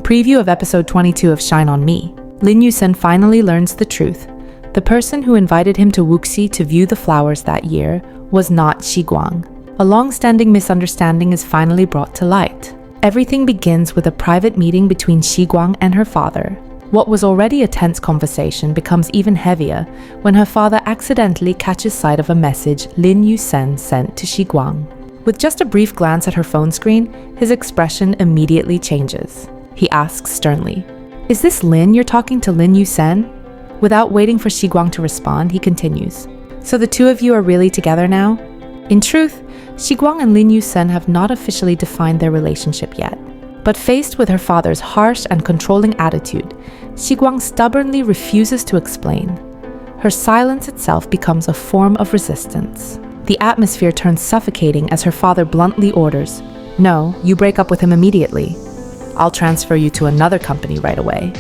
preview of episode 22 of Shine On Me, Lin Yusen finally learns the truth. The person who invited him to Wuxi to view the flowers that year was not Guang. A long-standing misunderstanding is finally brought to light. Everything begins with a private meeting between Guang and her father. What was already a tense conversation becomes even heavier when her father accidentally catches sight of a message Lin Yusen sent to Guang. With just a brief glance at her phone screen, his expression immediately changes. He asks sternly, "Is this Lin you're talking to, Lin Yusen?" Without waiting for Guang to respond, he continues, "So the two of you are really together now?" In truth, Guang and Lin Yusen have not officially defined their relationship yet. But faced with her father's harsh and controlling attitude, Guang stubbornly refuses to explain. Her silence itself becomes a form of resistance. The atmosphere turns suffocating as her father bluntly orders, "No, you break up with him immediately. I'll transfer you to another company right away."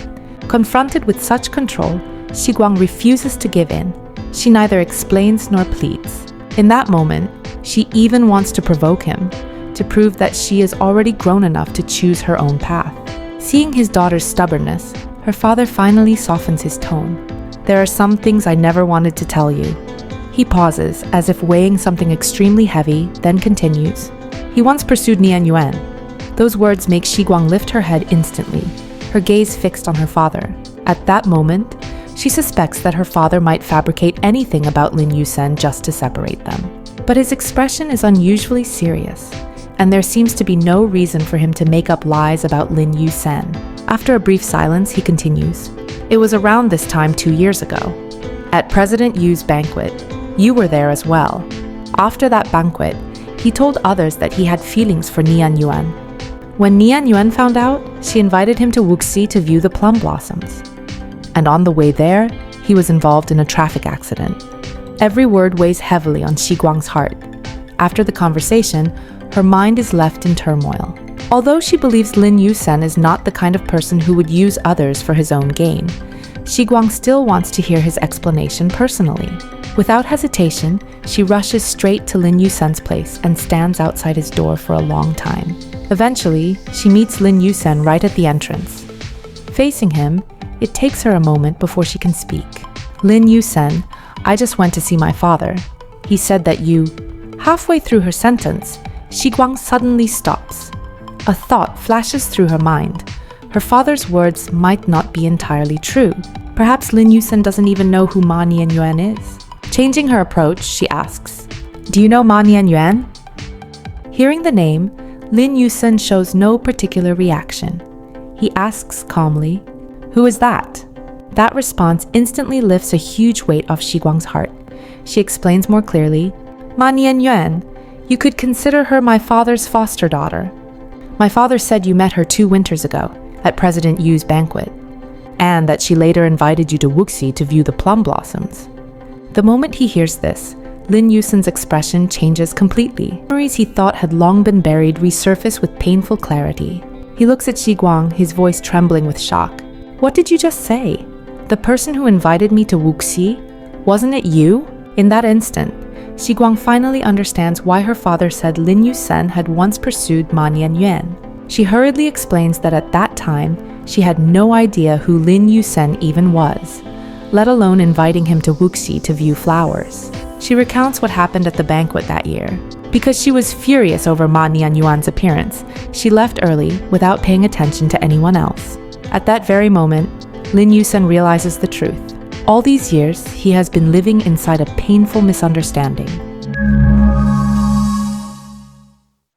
Confronted with such control, Guang refuses to give in. She neither explains nor pleads. In that moment, she even wants to provoke him, to prove that she is already grown enough to choose her own path. Seeing his daughter's stubbornness, her father finally softens his tone. "There are some things I never wanted to tell you." He pauses, as if weighing something extremely heavy, then continues. "He once pursued Nian Yuan." Those words make Guang lift her head instantly, her gaze fixed on her father. At that moment, she suspects that her father might fabricate anything about Lin Yusen just to separate them. But his expression is unusually serious, and there seems to be no reason for him to make up lies about Lin Yusen. After a brief silence, he continues, "It was around this time 2 years ago. At President Yu's banquet, you were there as well. After that banquet, he told others that he had feelings for Nian Yuan. When Nian Yuan found out, she invited him to Wuxi to view the plum blossoms. And on the way there, he was involved in a traffic accident." Every word weighs heavily on Guang's heart. After the conversation, her mind is left in turmoil. Although she believes Lin Yusen is not the kind of person who would use others for his own gain, Guang still wants to hear his explanation personally. Without hesitation, she rushes straight to Lin Yusen's place and stands outside his door for a long time. Eventually, she meets Lin Yusen right at the entrance. Facing him, it takes her a moment before she can speak. "Lin Yusen, I just went to see my father. He said that you..." Halfway through her sentence, Guang suddenly stops. A thought flashes through her mind. Her father's words might not be entirely true. Perhaps Lin Yusen doesn't even know who Ma Nian Yuan is. Changing her approach, she asks, "Do you know Ma Nian Yuan?" Hearing the name, Lin Yusen shows no particular reaction. He asks calmly, "Who is that?" That response instantly lifts a huge weight off Guang's heart. She explains more clearly, "Ma Nian Yuan, you could consider her my father's foster daughter. My father said you met her 2 winters ago at President Yu's banquet, and that she later invited you to Wuxi to view the plum blossoms." The moment he hears this, Lin Yusen's expression changes completely. Memories he thought had long been buried resurface with painful clarity. He looks at Guang, his voice trembling with shock. "What did you just say? The person who invited me to Wuxi? Wasn't it you?" In that instant, Guang finally understands why her father said Lin Yusen had once pursued Ma Nian Yuan. She hurriedly explains that at that time, she had no idea who Lin Yusen even was, let alone inviting him to Wuxi to view flowers. She recounts what happened at the banquet that year. Because she was furious over Ma Nian Yuan's appearance, she left early without paying attention to anyone else. At that very moment, Lin Yusen realizes the truth. All these years, he has been living inside a painful misunderstanding.